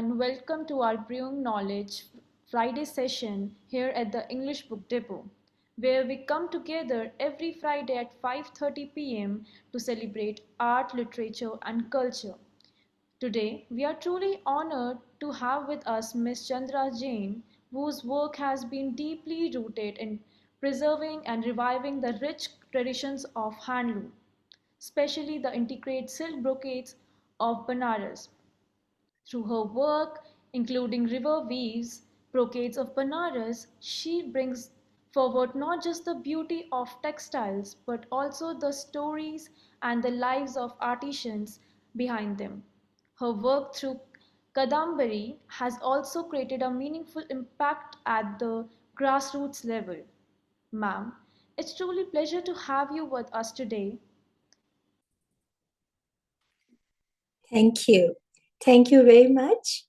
and welcome to our Brewing Knowledge Friday session here at the English Book Depot, where we come together every Friday at 5:30 p.m. to celebrate art, literature, and culture. Today, we are truly honored to have with us Miss Chandra Jain, whose work has been deeply rooted in preserving and reviving the rich traditions of handloom, especially the intricate silk brocades of Banaras. Through her work, including River Weaves, Brocades of Banaras, she brings forward not just the beauty of textiles but also the stories and the lives of artisans behind them. Her work through Kadambari has also created a meaningful impact at the grassroots level. Ma'am, it's truly a pleasure to have you with us today. Thank you. Thank you very much.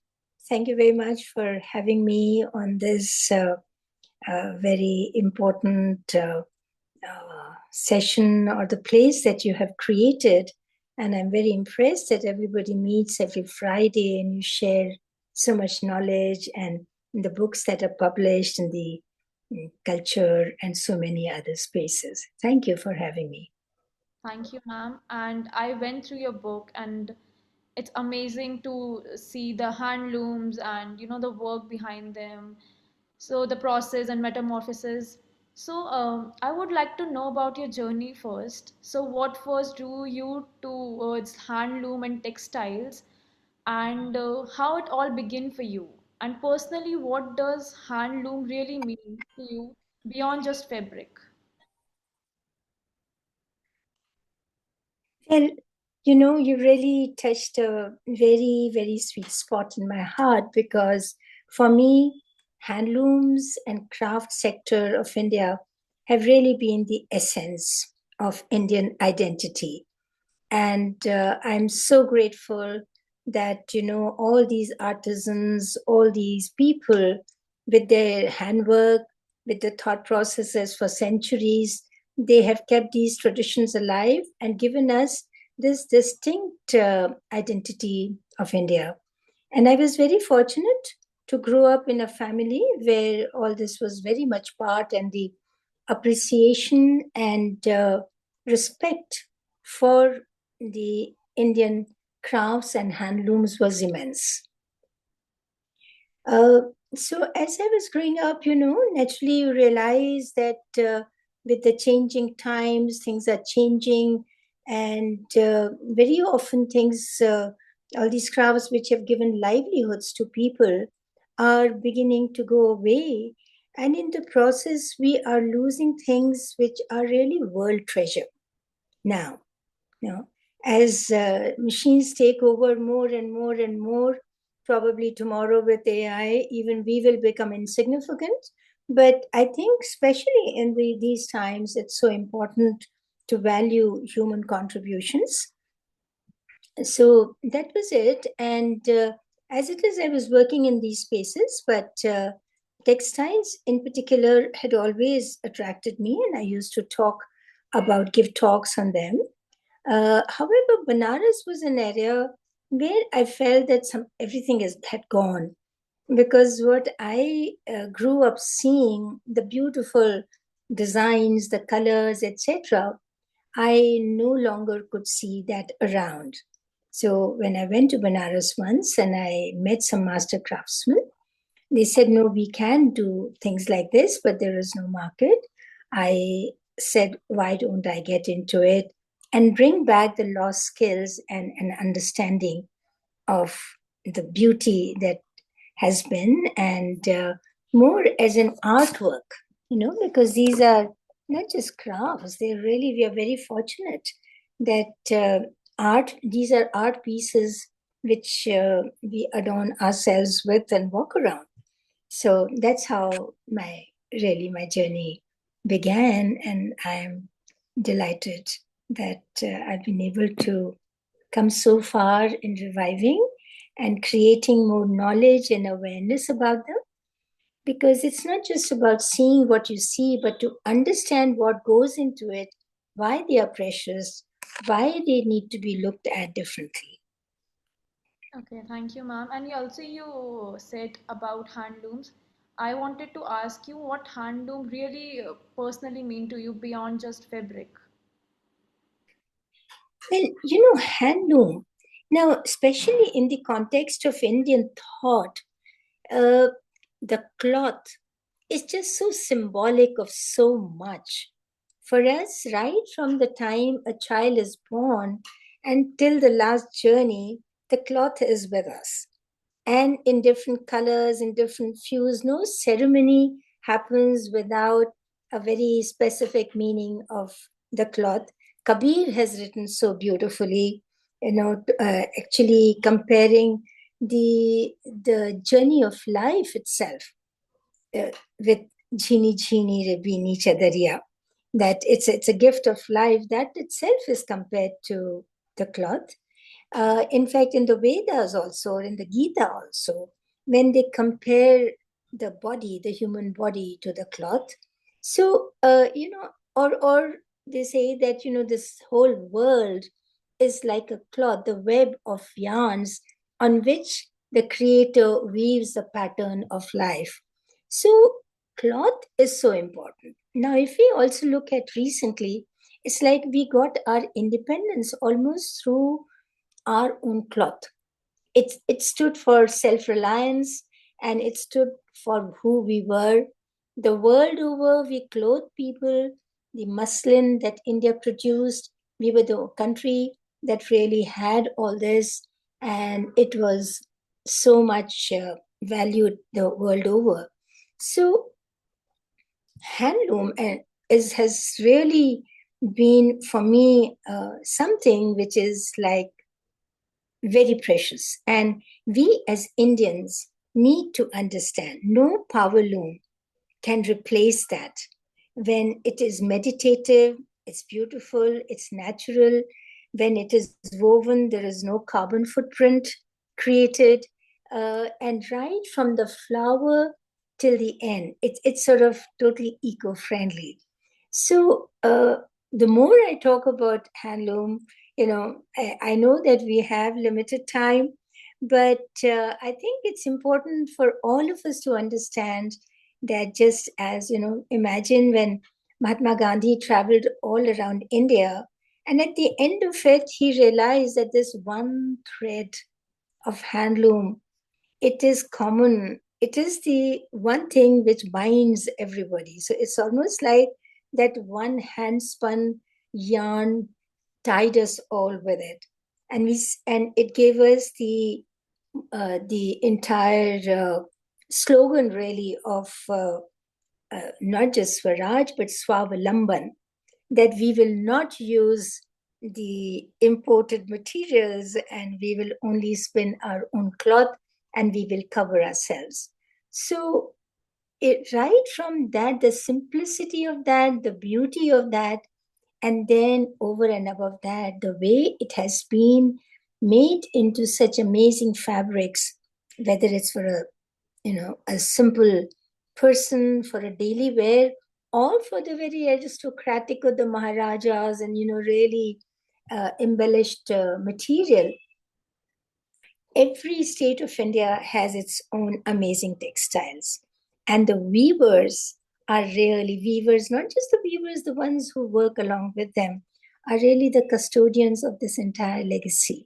Thank you very much for having me on this very important session or the place that you have created. And I'm very impressed that everybody meets every Friday and you share so much knowledge and the books that are published in the culture and so many other spaces. Thank you for having me. Thank you, ma'am. And I went through your book, and it's amazing to see the handlooms and the work behind them. So the process and metamorphosis. So I would like to know about your journey first. So what first drew you towards handloom and textiles, and how it all began for you? And personally, what does handloom really mean to you beyond just fabric? Well, you really touched a very, very sweet spot in my heart because for me, handlooms and craft sector of India have really been the essence of Indian identity. And I'm so grateful that, all these artisans, all these people with their handwork, with the thought processes for centuries, they have kept these traditions alive and given us this distinct identity of India. And I was very fortunate to grow up in a family where all this was very much part, and the appreciation and respect for the Indian crafts and handlooms was immense. Uh, so as I was growing up, naturally you realize that with the changing times, things are changing, and very often all these crafts which have given livelihoods to people are beginning to go away. And in the process, we are losing things which are really world treasure now. As machines take over more and more and more, probably tomorrow with AI, even we will become insignificant. But I think, especially in these times, it's so important to value human contributions. So that was it. And as it is, I was working in these spaces, but textiles in particular had always attracted me, and I used to give talks on them. However, Banaras was an area where I felt that had gone, because what I grew up seeing, the beautiful designs, the colors, etc., I no longer could see that around. So when I went to Banaras once and I met some master craftsmen, they said, no, we can do things like this, but there is no market. I said, why don't I get into it and bring back the lost skills and an understanding of the beauty that has been, and more as an artwork, because these are not just crafts. We are very fortunate that these are art pieces which we adorn ourselves with and walk around. So that's how my journey began, and I'm delighted that I've been able to come so far in reviving and creating more knowledge and awareness about them. Because it's not just about seeing what you see, but to understand what goes into it, why they are precious, why they need to be looked at differently. Okay, thank you, ma'am. And you said about handlooms. I wanted to ask you what handloom really personally mean to you beyond just fabric. Well, handloom. Now, especially in the context of Indian thought, uh, the cloth is just so symbolic of so much. For us, right from the time a child is born until the last journey, the cloth is with us. And in different colors, in different hues. No ceremony happens without a very specific meaning of the cloth. Kabir has written so beautifully, actually comparing the journey of life itself with Jhini Jhini Rebini Chadariya, that it's a gift of life that itself is compared to the cloth. In fact, in the Vedas also, in the Gita also, when they compare the body, the human body, to the cloth, so or they say that this whole world is like a cloth, the web of yarns on which the creator weaves the pattern of life. So cloth is so important. Now, if we also look at recently, it's like we got our independence almost through our own cloth. It stood for self-reliance, and it stood for who we were. The world over, we clothed people. The muslin that India produced, we were the country that really had all this, and it was so much valued the world over. So handloom has really been for me something which is like very precious. And we as Indians need to understand no power loom can replace that. When it is meditative, it's beautiful, it's natural. When it is woven, there is no carbon footprint created. And right from the flower till the end, it's sort of totally eco friendly. So the more I talk about handloom, I know that we have limited time, but I think it's important for all of us to understand that just as, imagine when Mahatma Gandhi traveled all around India, and at the end of it, he realized that this one thread of handloom, it is common. It is the one thing which binds everybody. So it's almost like that one hand spun yarn tied us all with it, and it gave us the entire slogan really of not just Swaraj but Swavalamban, that we will not use the imported materials and we will only spin our own cloth and we will cover ourselves. So, right from that, the simplicity of that, the beauty of that, and then over and above that, the way it has been made into such amazing fabrics, whether it's for a simple person, for a daily wear, or for the very aristocratic or the maharajas, and really embellished material. Every state of India has its own amazing textiles, and the weavers are really weavers, not just the weavers, the ones who work along with them are really the custodians of this entire legacy.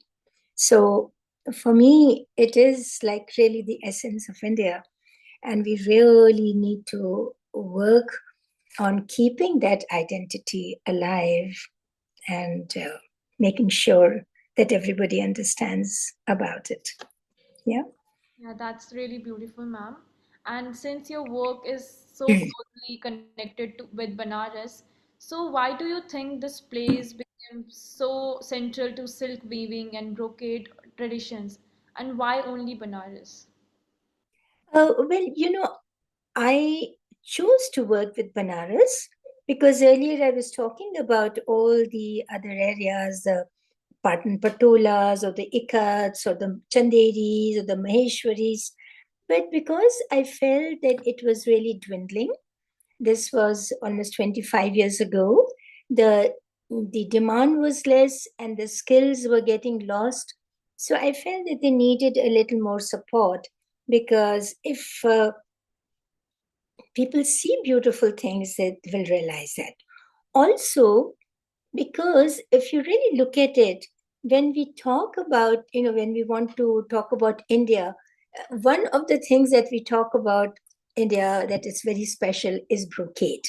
So for me, it is like really the essence of India, and we really need to work on keeping that identity alive and making sure that everybody understands about it. Yeah. Yeah, that's really beautiful, ma'am. And since your work is so closely connected with Banaras, so why do you think this place became so central to silk weaving and brocade traditions? And why only Banaras? Well, I chose to work with Banaras because earlier I was talking about all the other areas, the Patan Patolas or the Ikats or the Chanderis or the Maheshwaris. But because I felt that it was really dwindling, this was almost 25 years ago, the the demand was less and the skills were getting lost. So I felt that they needed a little more support, because if people see beautiful things, they will realize that. Also, because if you really look at it, when we talk about, when we want to talk about India, one of the things that we talk about India that is very special is brocade.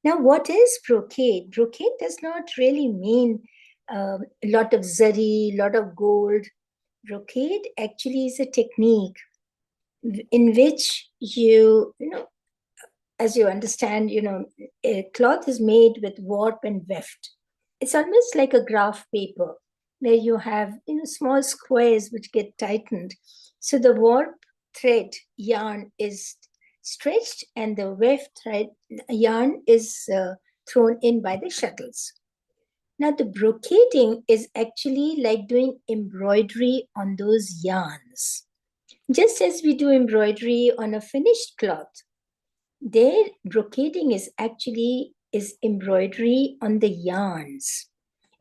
Now, what is brocade? Brocade does not really mean a lot of zari, lot of gold. Brocade actually is a technique in which as you understand, a cloth is made with warp and weft. It's almost like a graph paper where you have, small squares which get tightened. So the warp thread yarn is stretched and the weft thread yarn is thrown in by the shuttles. Now, the brocading is actually like doing embroidery on those yarns. Just as we do embroidery on a finished cloth, their brocading is embroidery on the yarns,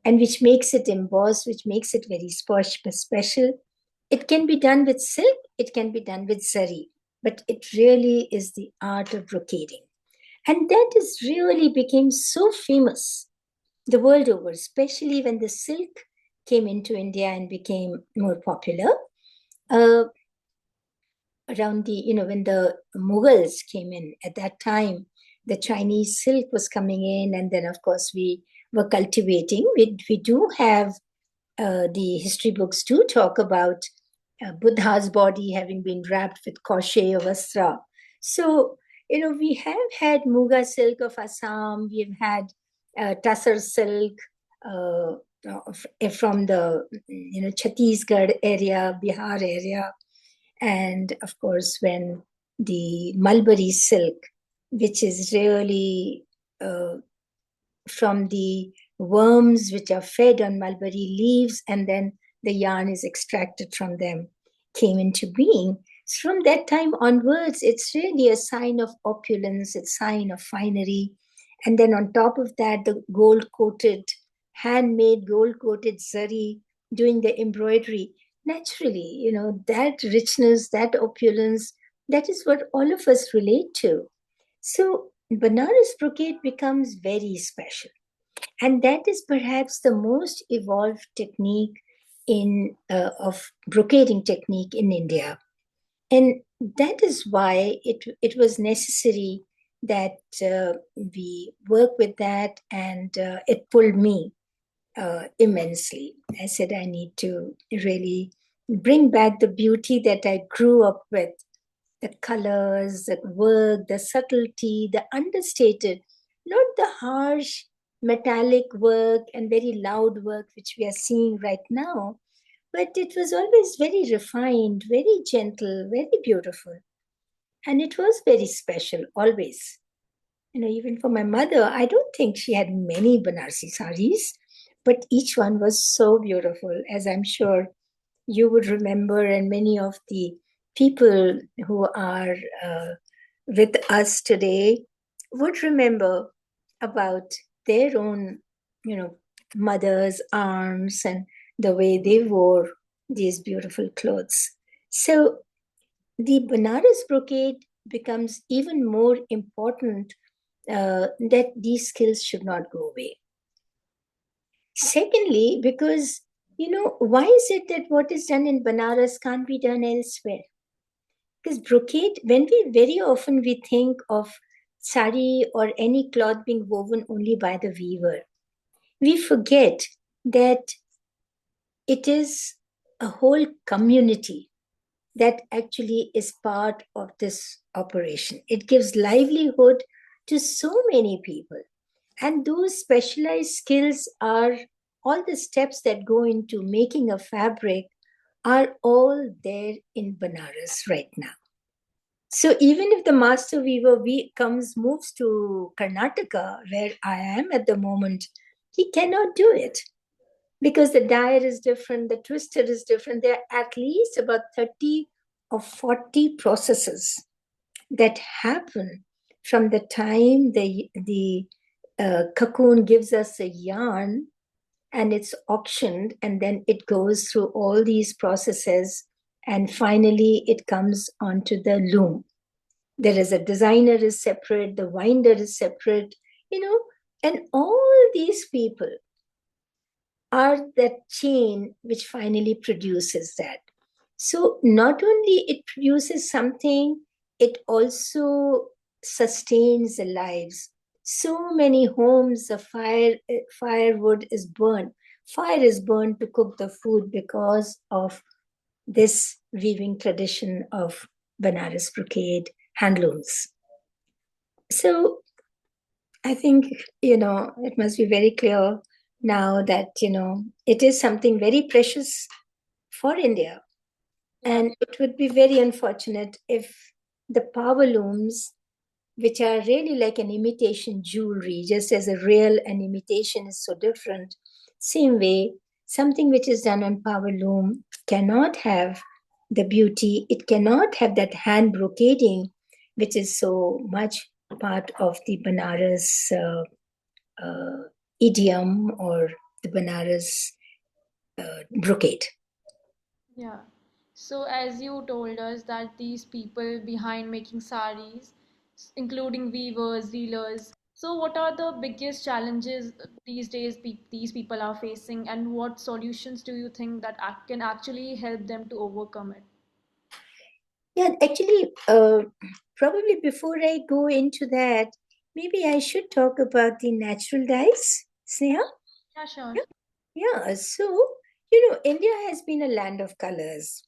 and which makes it embossed, which makes it very special. It can be done with silk, it can be done with zari, but it really is the art of brocading. And that is really became so famous the world over, especially when the silk came into India and became more popular. Uh, Around when the Mughals came in at that time, the Chinese silk was coming in, and then of course we were cultivating. We do have the history books do talk about Buddha's body having been wrapped with crochet or vastra. So we have had Muga silk of Assam. We've had Tassar silk from the Chhattisgarh area, Bihar area. And of course, when the mulberry silk, which is really from the worms which are fed on mulberry leaves, and then the yarn is extracted from them, came into being. So from that time onwards, it's really a sign of opulence, it's a sign of finery. And then on top of that, the gold coated, handmade gold coated zari doing the embroidery. Naturally, that richness, that opulence, that is what all of us relate to. So Banaras brocade becomes very special. And that is perhaps the most evolved technique of brocading technique in India. And that is why it was necessary that we work with that, and it pulled me immensely. I said, I need to really bring back the beauty that I grew up with, the colors, the work, the subtlety, the understated, not the harsh metallic work and very loud work which we are seeing right now, but it was always very refined, very gentle, very beautiful. And it was very special, always. Even for my mother, I don't think she had many Banarsi saris, but each one was so beautiful, as I'm sure you would remember, and many of the people who are with us today would remember about their own, mothers' arms and the way they wore these beautiful clothes. So the Banaras brocade becomes even more important, that these skills should not go away. Secondly, because why is it that what is done in Banaras can't be done elsewhere? Because brocade, when we very often we think of sari or any cloth being woven only by the weaver, we forget that it is a whole community that actually is part of this operation. It gives livelihood to so many people. And those specialized skills are all the steps that go into making a fabric are all there in Banaras right now. So even if the master weaver moves to Karnataka, where I am at the moment, he cannot do it because the dyer is different, the twister is different. There are at least about 30 or 40 processes that happen from the time the cocoon gives us a yarn and it's auctioned, and then it goes through all these processes, and finally it comes onto the loom. There is a designer is separate, the winder is separate, you know, and all these people are that chain which finally produces that. So not only it produces something, it also sustains the lives. So many homes, the firewood is burned. Fire is burned to cook the food because of this weaving tradition of Banaras brocade handlooms. So I think, it must be very clear now that, it is something very precious for India. Yeah. And it would be very unfortunate if the power looms, which are really like an imitation jewelry, just as a real and imitation is so different, same way, something which is done on power loom cannot have the beauty, it cannot have that hand brocading, which is so much part of the Banaras idiom or the Banaras brocade. Yeah. So, as you told us that these people behind making saris, including weavers, dealers, so what are the biggest challenges these days these people are facing, and what solutions do you think that can actually help them to overcome it? Yeah, actually, probably before I go into that, maybe I should talk about the natural dyes, Sneha. Yeah, sure. Yeah, yeah. So, India has been a land of colors.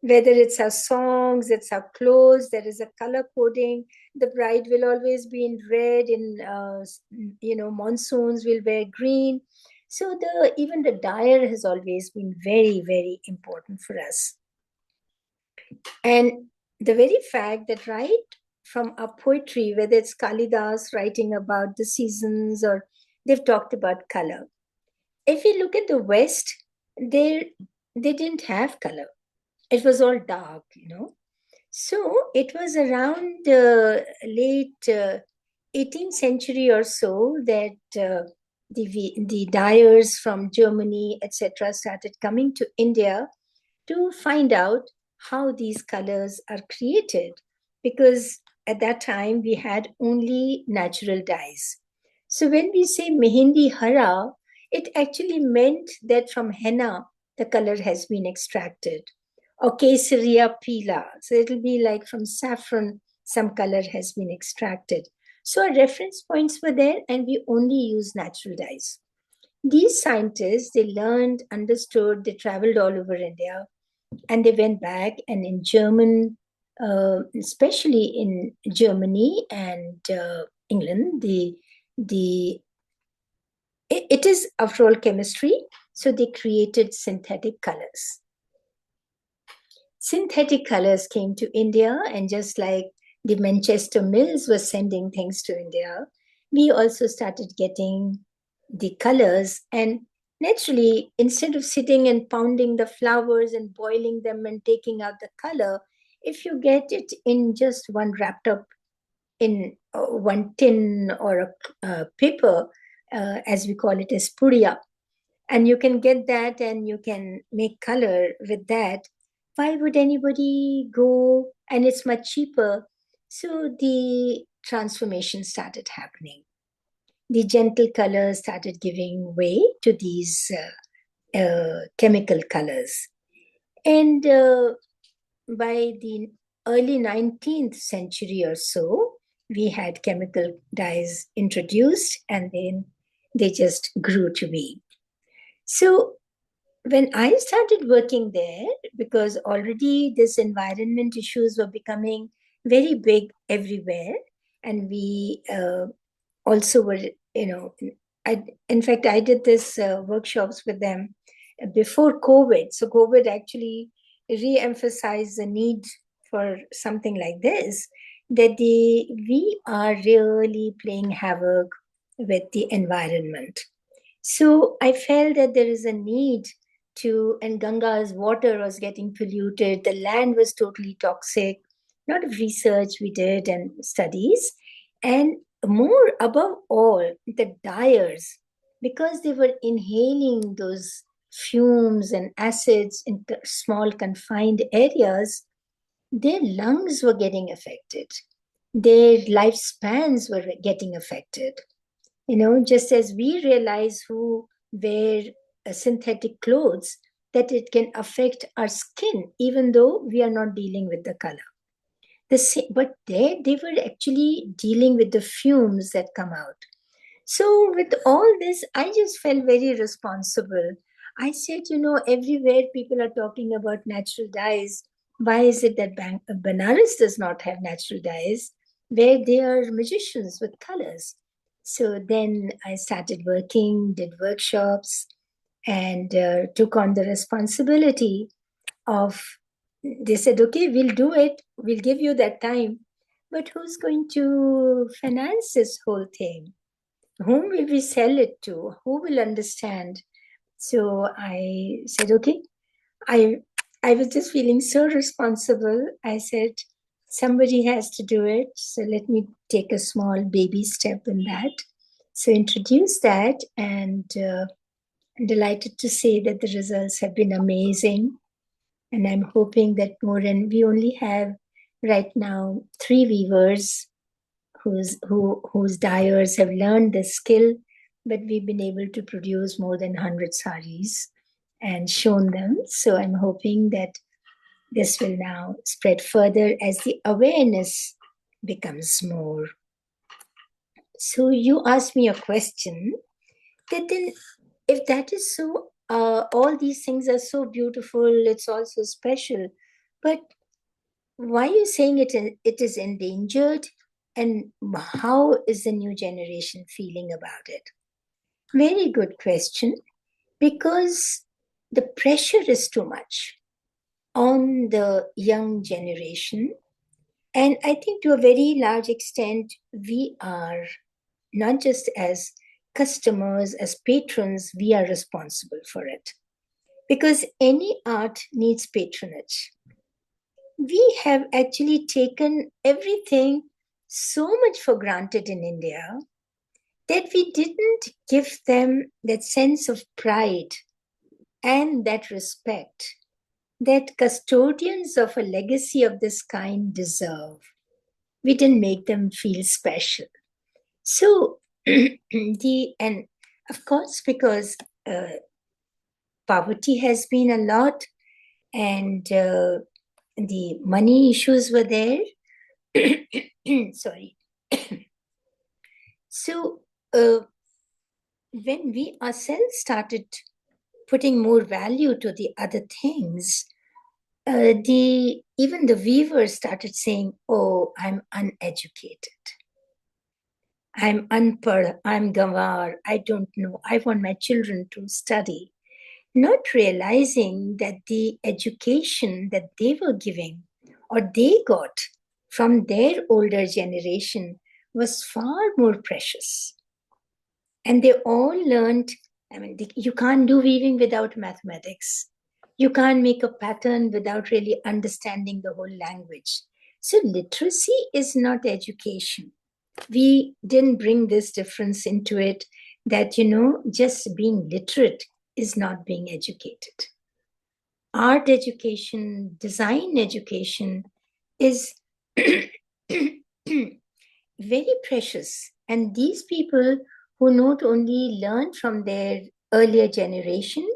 Whether it's our songs, it's our clothes, there is a color coding. The bride will always be in red. In monsoons will wear green. So the even the dyer has always been very, very important for us. And the very fact that right from our poetry, whether it's Kalidas writing about the seasons or they've talked about color. If you look at the West, they didn't have color. It was all dark, So it was around late 18th century or so that the dyers from Germany, etc., started coming to India to find out how these colors are created, because at that time we had only natural dyes. So when we say mehendi hara, it actually meant that from henna the color has been extracted, or kesaria pila, so it'll be like from saffron some color has been extracted. So our reference points were there, and we only use natural dyes. These scientists, they learned, understood, they traveled all over India, and they went back, and in German, especially in Germany and England, the it is after all chemistry, so they created synthetic colors. Synthetic colors came to India, and just like the Manchester Mills was sending things to India, we also started getting the colors. And naturally, instead of sitting and pounding the flowers and boiling them and taking out the color, if you get it in just one wrapped up in one tin or a paper, as we call it as puria, and you can get that and you can make color with that, why would anybody go? And it's much cheaper. So the transformation started happening. The gentle colors started giving way to these chemical colors. And by the early 19th century or so, we had chemical dyes introduced, and then they just grew to be. So when I started working there, because already this environment issues were becoming very big everywhere, and we also were, in fact, I did this workshops with them before COVID. So COVID actually re-emphasized the need for something like this, that we are really playing havoc with the environment. So I felt that there is a need to, and Ganga's water was getting polluted, the land was totally toxic. A lot of research we did and studies. And more above all, the dyers. because they were inhaling those fumes and acids in small confined areas, their lungs were getting affected. Their lifespans were getting affected. Just as we realize who wear synthetic clothes, that it can affect our skin, even though we are not dealing with the color. But they were actually dealing with the fumes that come out. So, with all this, I just felt very responsible. I said, everywhere people are talking about natural dyes. Why is it that Banaras does not have natural dyes, where they are magicians with colors? So then I started working, did workshops, and took on the responsibility of. They said, okay, we'll do it, we'll give you that time. But who's going to finance this whole thing? Whom will we sell it to? Who will understand? So I said, okay. I I was just feeling so responsible. I said, somebody has to do it. So let me take a small baby step in that. So introduce that, and I'm delighted to say that the results have been amazing. And I'm hoping that we only have right now 3 weavers whose dyers have learned the skill, but we've been able to produce more than 100 saris and shown them. So I'm hoping that this will now spread further as the awareness becomes more. So you asked me a question that then, if that is so, all these things are so beautiful, it's also special, but why are you saying it is endangered, and how is the new generation feeling about it? Very good question, because the pressure is too much on the young generation. And I think to a very large extent, we are not just as customers, as patrons, we are responsible for it. Because any art needs patronage. We have actually taken everything so much for granted in India that we didn't give them that sense of pride and that respect that custodians of a legacy of this kind deserve. We didn't make them feel special. So, and of course, because poverty has been a lot, and the money issues were there. Sorry. So, when we ourselves started putting more value to the other things, even the weavers started saying, "Oh, I'm uneducated. I'm unpad. I'm gawar. I don't know. I want my children to study," not realizing that the education that they were giving or they got from their older generation was far more precious. And they all learned, you can't do weaving without mathematics. You can't make a pattern without really understanding the whole language. So literacy is not education. We didn't bring this difference into it, that, just being literate is not being educated. Art education, design education is very precious. And these people who not only learned from their earlier generation,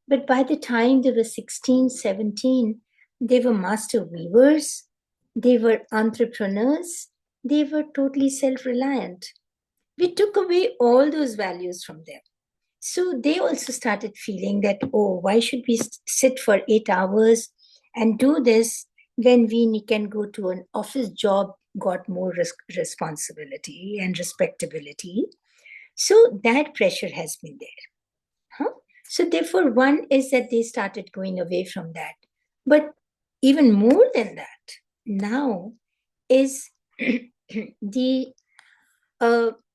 but by the time they were 16, 17, they were master weavers, they were entrepreneurs, they were totally self-reliant. We took away all those values from them. So they also started feeling that, oh, why should we sit for 8 hours and do this when we can go to an office job, got more responsibility and respectability? So that pressure has been there. Huh? So therefore, one is that they started going away from that. But even more than that, now is the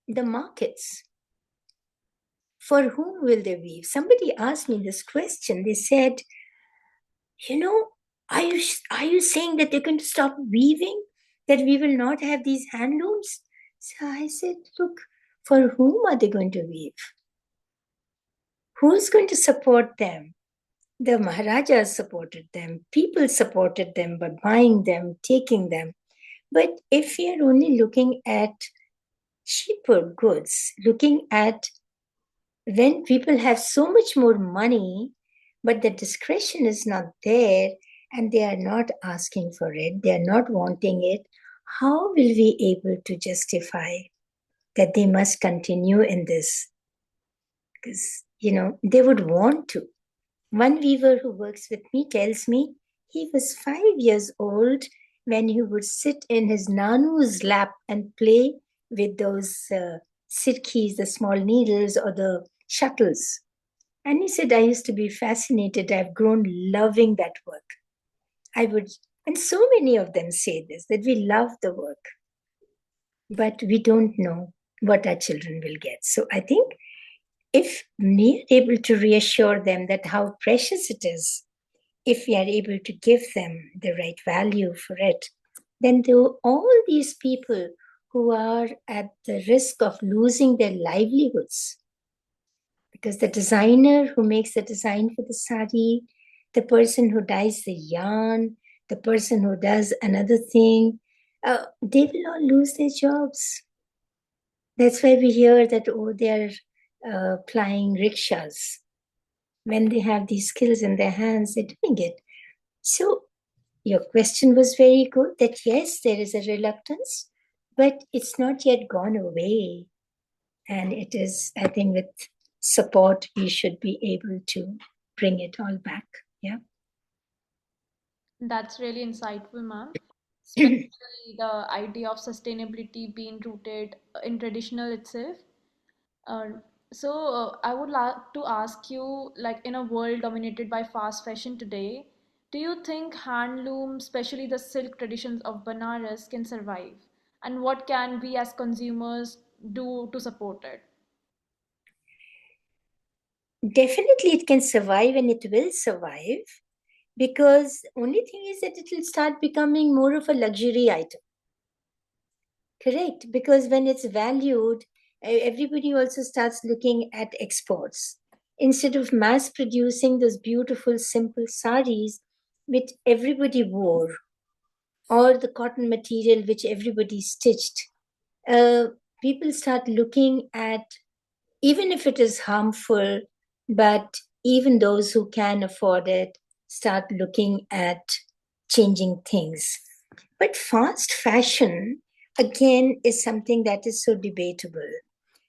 markets. For whom will they weave? Somebody asked me this question. They said, you know, are you saying that they're going to stop weaving? That we will not have these handlooms? So I said, look, for whom are they going to weave? Who's going to support them? The Maharajas supported them, people supported them by buying them, taking them. But if we are only looking at cheaper goods, looking at when people have so much more money, but the discretion is not there and they are not asking for it, they are not wanting it, how will we able to justify that they must continue in this? Because, they would want to. One weaver who works with me tells me he was 5 years old when he would sit in his nanu's lap and play with those sirkis, the small needles, or the shuttles. And he said, I used to be fascinated. I've grown loving that work. I would, and so many of them say this, that we love the work, but we don't know what our children will get. So I think if we are able to reassure them that how precious it is, if we are able to give them the right value for it, then all these people who are at the risk of losing their livelihoods, because the designer who makes the design for the sari, the person who dyes the yarn, the person who does another thing, they will all lose their jobs. That's why we hear that, oh, they're plying rickshaws. When they have these skills in their hands, they're doing it. So your question was very good that yes, there is a reluctance, but it's not yet gone away. And it is, I think, with support, we should be able to bring it all back. Yeah. That's really insightful, ma'am. Especially the idea of sustainability being rooted in traditional itself. Uh, I would like to ask you, like in a world dominated by fast fashion today, do you think handloom, especially the silk traditions of Banaras, can survive? And what can we as consumers do to support it? Definitely, it can survive and it will survive because only thing is that it will start becoming more of a luxury item. Correct, because when it's valued, everybody also starts looking at exports. Instead of mass producing those beautiful, simple saris which everybody wore, or the cotton material which everybody stitched, uh, people start looking at, even if it is harmful, but even those who can afford it start looking at changing things. But fast fashion, again, is something that is so debatable.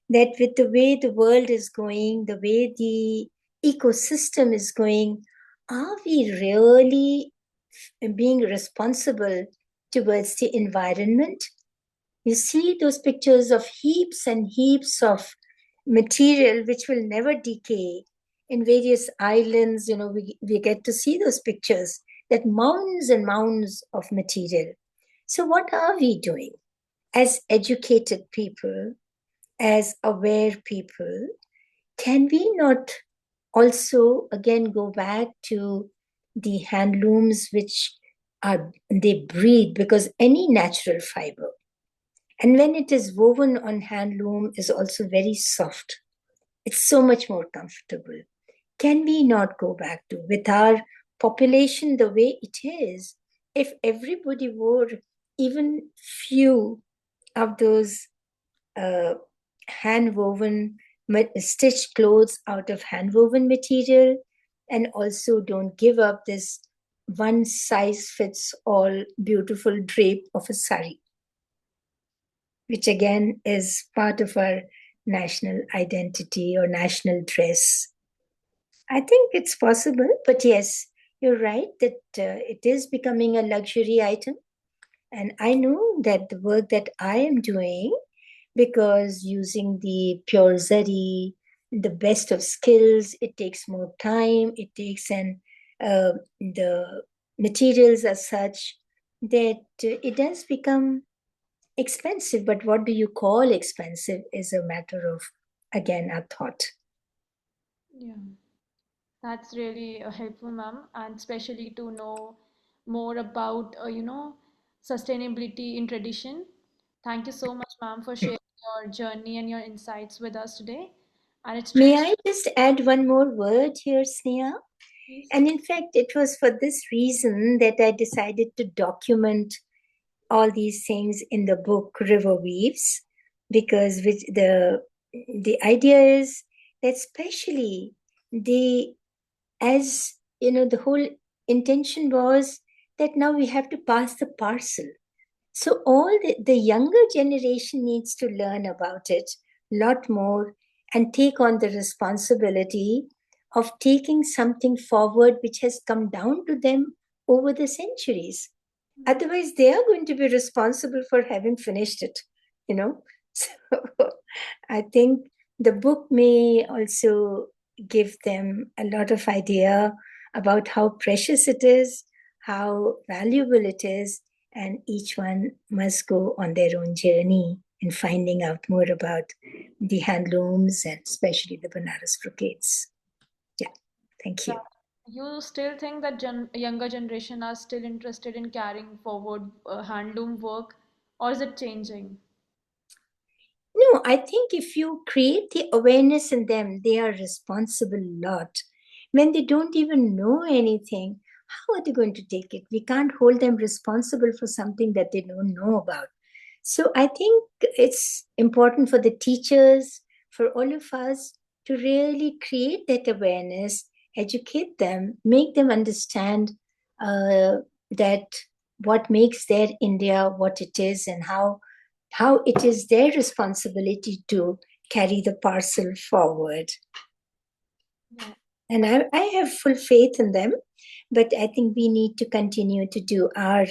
That with the way the world is going, the way the ecosystem is going, are we really being responsible towards the environment? You see those pictures of heaps and heaps of material which will never decay in various islands. We get to see those pictures, that mounds and mounds of material. So, what are we doing as educated people, as aware people? Can we not also again go back to the handlooms which are they breathe, because any natural fiber, and when it is woven on handloom, is also very soft. It's so much more comfortable. Can we not go back to, with our population the way it is, if everybody wore even few of those uh, hand woven, stitched clothes out of hand woven material, and also don't give up this one size fits all beautiful drape of a sari, which again is part of our national identity or national dress. I think it's possible, but yes, you're right that it is becoming a luxury item. And I know that the work that I am doing, because using the pure zari, the best of skills, it takes more time, it takes the materials are such that it does become expensive. But what do you call expensive is a matter of, again, a thought. Yeah. That's really helpful, ma'am, and especially to know more about, sustainability in tradition. Thank you so much, ma'am, for sharing your journey and your insights with us today. And it's May really I just add one more word here, Sneha? nice. And in fact, it was for this reason that I decided to document all these things in the book River Weaves, because the idea is that especially the as you know the whole intention was that now we have to pass the parcel. So all the younger generation needs to learn about it a lot more and take on the responsibility of taking something forward which has come down to them over the centuries. Otherwise, they are going to be responsible for having finished it, you know. So I think the book may also give them a lot of idea about how precious it is, how valuable it is, and each one must go on their own journey in finding out more about the handlooms and especially the Banaras brocades. Yeah, thank Yeah. you. You still think that younger generation are still interested in carrying forward handloom work, or is it changing? No, I think if you create the awareness in them, they are responsible a lot. When they don't even know anything, how are they going to take it? We can't hold them responsible for something that they don't know about. So I think it's important for the teachers, for all of us to really create that awareness, educate them, make them understand that what makes their India what it is and how it is their responsibility to carry the parcel forward. Yeah. And I have full faith in them, but I think we need to continue to do our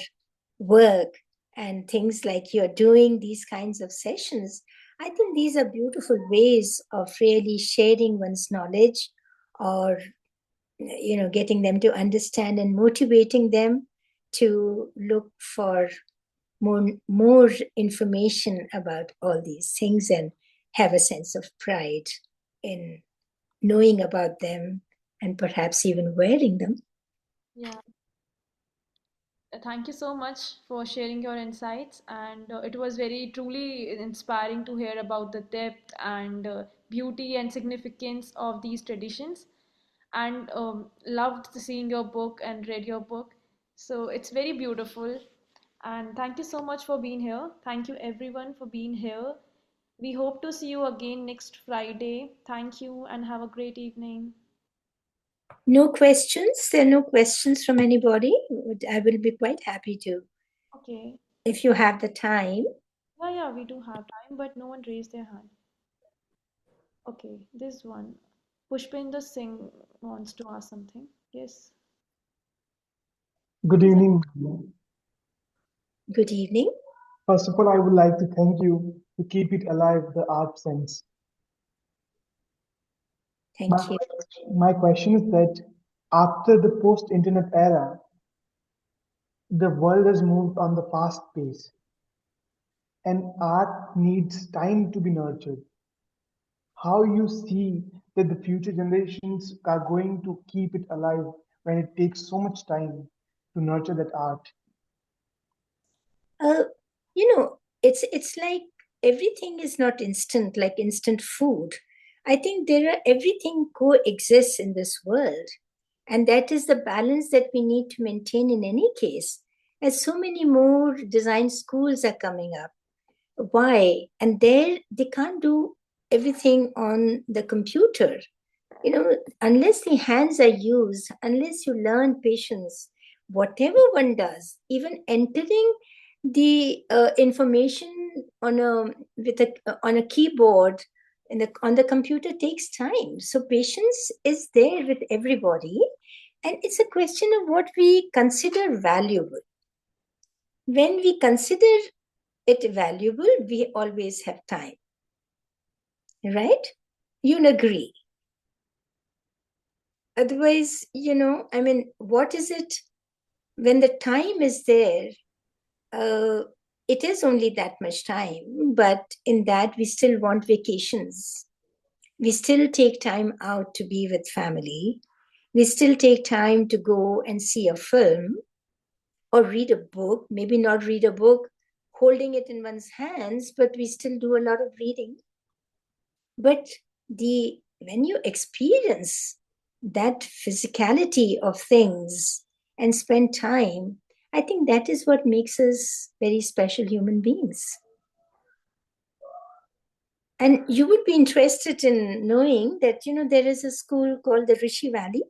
work and things like you're doing these kinds of sessions. I think these are beautiful ways of really sharing one's knowledge or getting them to understand and motivating them to look for more information about all these things and have a sense of pride in knowing about them and perhaps even wearing them. Yeah. Thank you so much for sharing your insights, and it was very truly inspiring to hear about the depth and beauty and significance of these traditions. And loved seeing your book and read your book. So it's very beautiful. And thank you so much for being here. Thank you everyone for being here. We hope to see you again next Friday. Thank you and have a great evening. No questions? There are no questions from anybody? I will be quite happy to, Okay. if you have the time. Yeah, yeah, we do have time, but no one raised their hand. Okay, this one. Pushpinder Singh wants to ask something. Yes, Good please. evening. Good evening. First of all, I would like to thank you to keep it alive, the art sense. My, Thank you. my question is that after the post-internet era, the world has moved on the fast pace and art needs time to be nurtured. How you see that the future generations are going to keep it alive when it takes so much time to nurture that art? Uh, it's like everything is not instant, like instant food. I think everything coexists in this world, and that is the balance that we need to maintain in any case. As so many more design schools are coming up, why? And there they can't do everything on the computer. Unless the hands are used, unless you learn patience, whatever one does, even entering the information on a on a keyboard on the computer takes time. So patience is there with everybody, and it's a question of what we consider valuable. When we consider it valuable, we always have time, right? You'll agree. Otherwise, I mean, what is it when the time is there? uh, it is only that much time, but in that we still want vacations. We still take time out to be with family. We still take time to go and see a film or read a book, maybe not read a book holding it in one's hands, but we still do a lot of reading. But when you experience that physicality of things and spend time, I think that is what makes us very special human beings. And you would be interested in knowing that, there is a school called the Rishi Valley,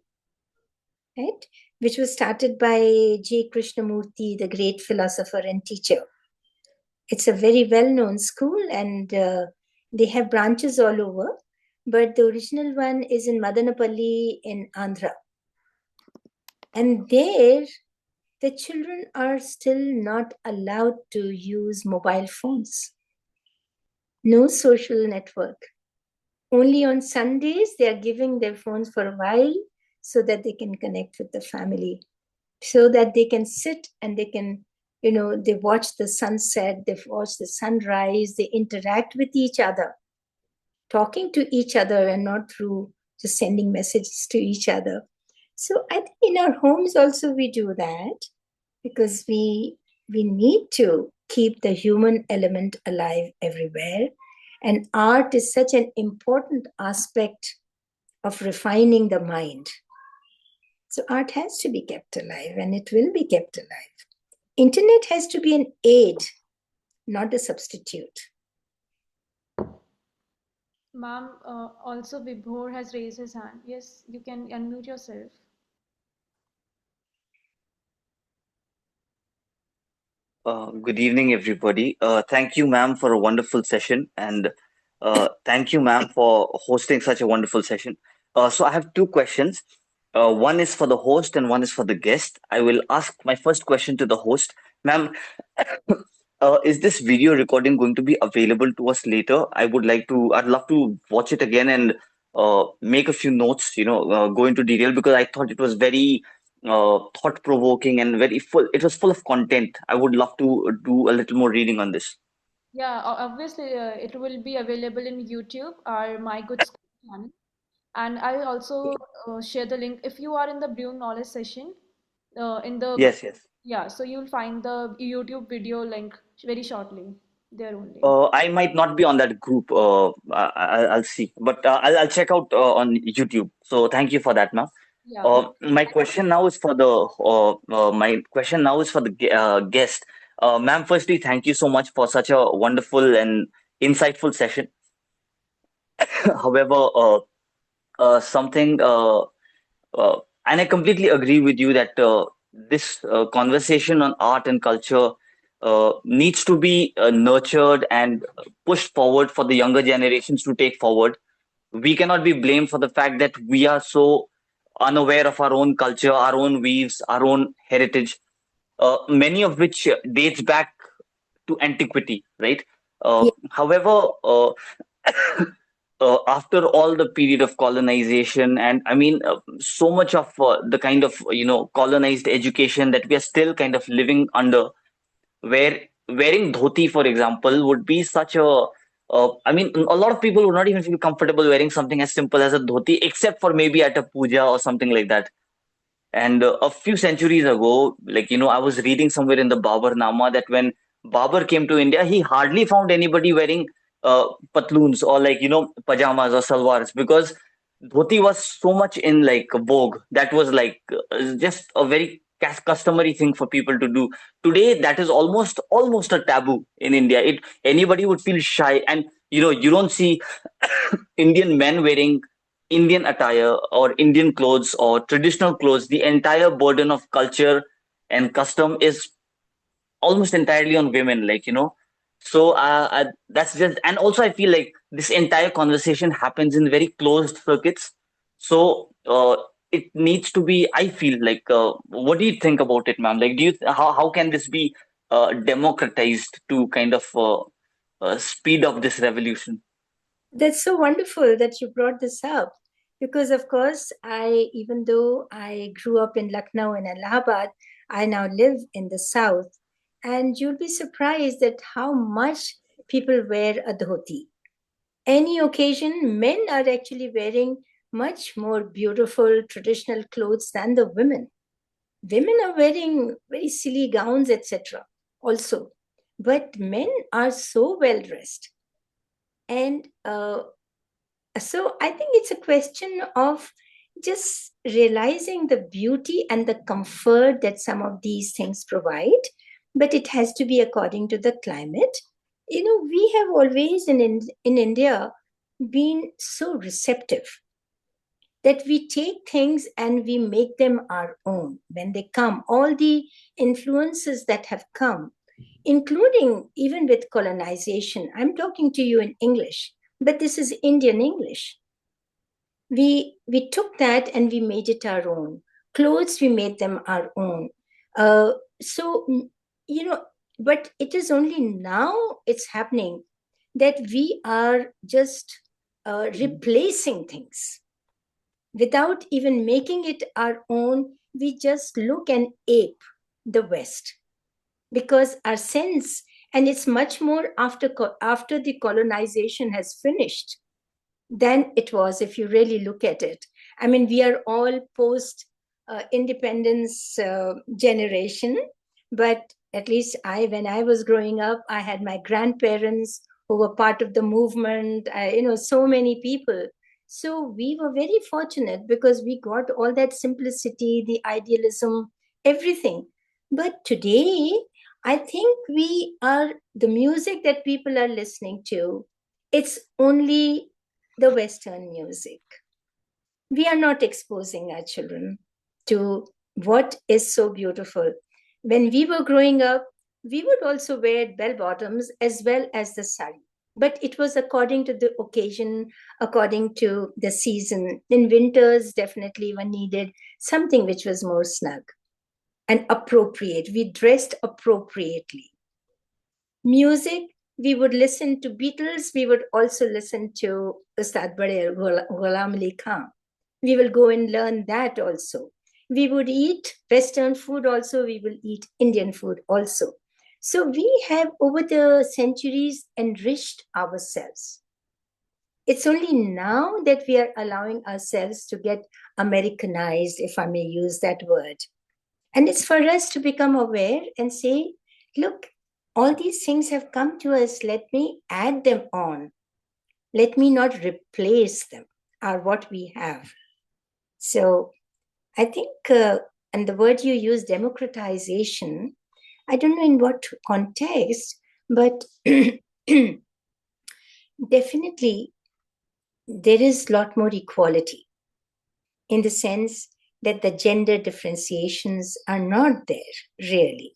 right? Which was started by J. Krishnamurti, the great philosopher and teacher. It's a very well-known school, and they have branches all over. But the original one is in Madanapalli in Andhra. And there, the children are still not allowed to use mobile phones. No social network. Only on Sundays, they are giving their phones for a while so that they can connect with the family, so that they can sit and they can, they watch the sunset, they watch the sunrise, they interact with each other, talking to each other and not through just sending messages to each other. So I think in our homes also we do that, because we need to keep the human element alive everywhere. And art is such an important aspect of refining the mind. So art has to be kept alive, and it will be kept alive. Internet has to be an aid, not a substitute. Ma'am, also Vibhor has raised his hand. Yes, you can unmute yourself. Good evening, everybody. Thank you, ma'am, for a wonderful session, and thank you, ma'am, for hosting such a wonderful session. So, I have two questions. One is for the host, and one is for the guest. I will ask my first question to the host, ma'am. Is this video recording going to be available to us later? I'd love to watch it again and make a few notes, go into detail because I thought it was very thought provoking and very full. It was full of content. I would love to do a little more reading on this. Yeah, obviously, it will be available in YouTube, our My Good School channel. And I'll also share the link if you are in the Brewing Knowledge session. In the Yes, yes. Yeah, so you'll find the YouTube video link very shortly there only. I might not be on that group. I'll see, but I'll check out on YouTube. So thank you for that, ma'am. Yeah, My question now is for the guest. Ma'am, firstly, thank you so much for such a wonderful and insightful session. However, something and I completely agree with you that this conversation on art and culture needs to be nurtured and pushed forward for the younger generations to take forward. We cannot be blamed for the fact that we are so unaware of our own culture, our own weaves, our own heritage, many of which dates back to antiquity, right? Yeah. However, after all the period of colonization, and I mean, so much of the kind of colonized education that we are still kind of living under, where wearing dhoti, for example, would be such a I mean, a lot of people would not even feel comfortable wearing something as simple as a dhoti, except for maybe at a puja or something like that. And a few centuries ago, like, I was reading somewhere in the Babur Nama that when Babur came to India, he hardly found anybody wearing patloons or like, pajamas or salwars because dhoti was so much in like vogue. That was like just a very customary thing for people to do. Today, that is almost a taboo in India. Anybody would feel shy, and you don't see Indian men wearing Indian attire or Indian clothes or traditional clothes. The entire burden of culture and custom is almost entirely on women, like, So that's just, and also I feel like this entire conversation happens in very closed circuits. So it needs to be, I feel like, what do you think about it, ma'am? Like, how can this be democratized to kind of speed up this revolution? That's so wonderful that you brought this up, because of course even though I grew up in Lucknow and Allahabad, I now live in the south, and you'll be surprised at how much people wear a dhoti. Any occasion, men are actually wearing much more beautiful traditional clothes than the women. Women are wearing very silly gowns, etc. also, but men are so well dressed. And So I think it's a question of just realizing the beauty and the comfort that some of these things provide, but it has to be according to the climate. We have always in India been so receptive that we take things and we make them our own when they come. All the influences that have come, including even with colonization. I'm talking to you in English, but this is Indian English. We took that and we made it our own. Clothes, we made them our own. So but it is only now it's happening that we are just replacing things without even making it our own. We just look and ape the West because our sense, and it's much more after the colonization has finished than it was if you really look at it. I mean, we are all post independence generation, but at least when I was growing up, I had my grandparents who were part of the movement, so many people. So we were very fortunate because we got all that simplicity, the idealism, everything. But today, I think the music that people are listening to, it's only the Western music. We are not exposing our children to what is so beautiful. When we were growing up, we would also wear bell bottoms as well as the sari. But it was according to the occasion, according to the season. In winters, definitely one needed something which was more snug and appropriate. We dressed appropriately. Music, we would listen to Beatles. We would also listen to Ustad Bade Ghulam Ali Khan. We will go and learn that also. We would eat Western food also. We will eat Indian food also. So we have over the centuries enriched ourselves. It's only now that we are allowing ourselves to get Americanized, if I may use that word. And it's for us to become aware and say, look, all these things have come to us. Let me add them on. Let me not replace them, are what we have. So I think, and the word you use, democratization, I don't know in what context, but definitely there is a lot more equality in the sense that the gender differentiations are not there really.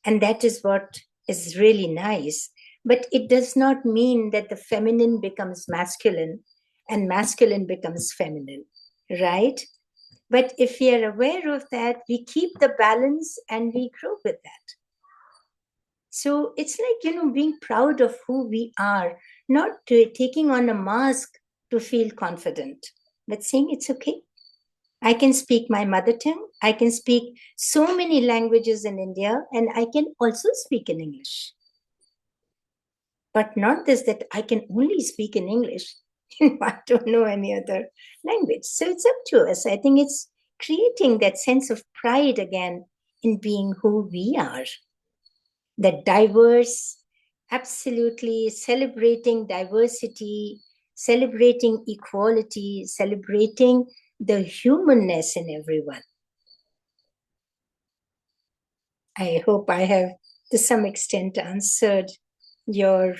And that is what is really nice. But it does not mean that the feminine becomes masculine and masculine becomes feminine, right? But if we are aware of that, we keep the balance and we grow with that. So it's like, being proud of who we are, not taking on a mask to feel confident, but saying it's okay. I can speak my mother tongue. I can speak so many languages in India, and I can also speak in English. But not this that I can only speak in English. I don't know any other language. So it's up to us. I think it's creating that sense of pride again in being who we are. That diverse, absolutely celebrating diversity, celebrating equality, celebrating the humanness in everyone. I hope I have, to some extent, answered your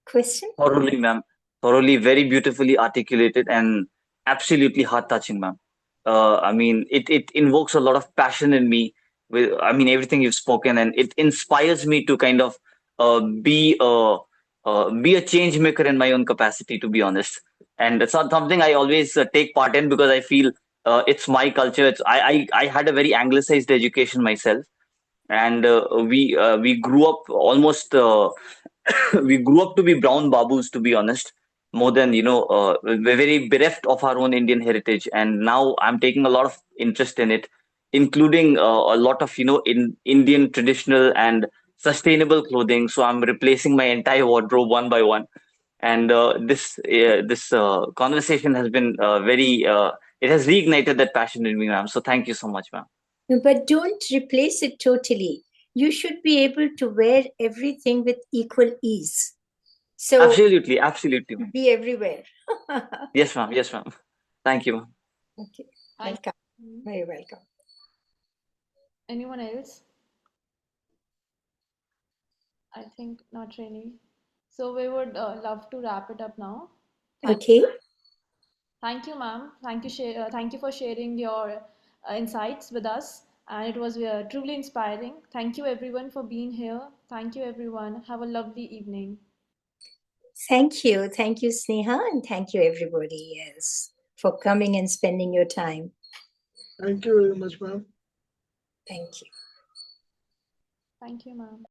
question. Thoroughly, ma'am. Thoroughly, very beautifully articulated and absolutely heart touching, ma'am. I mean, it invokes a lot of passion in me. I mean, everything you've spoken, and it inspires me to kind of be a change maker in my own capacity, to be honest. And it's not something I always take part in because I feel it's my culture. I had a very anglicized education myself, and we grew up almost. We grew up to be brown babus, to be honest, more than we're very bereft of our own Indian heritage. And now I'm taking a lot of interest in it, including a lot of in Indian traditional and sustainable clothing. So I'm replacing my entire wardrobe one by one. And this conversation has been very it has reignited that passion in me, ma'am. So thank you so much, ma'am. But don't replace it totally. You should be able to wear everything with equal ease. So Absolutely, absolutely, ma'am. be everywhere. Yes, ma'am. Yes, ma'am. Thank you, ma'am. Okay, Thank welcome. you. Very welcome. Anyone else? I think not really. So we would love to wrap it up now. Thank, Okay. thank you, ma'am. Thank you for sharing your insights with us, and it was truly inspiring. Thank you, everyone, for being here. Thank you, everyone. Have a lovely evening. Thank you. Thank you, Sneha, and thank you, everybody, yes, for coming and spending your time. Thank you very much, ma'am. Thank you. Thank you, ma'am.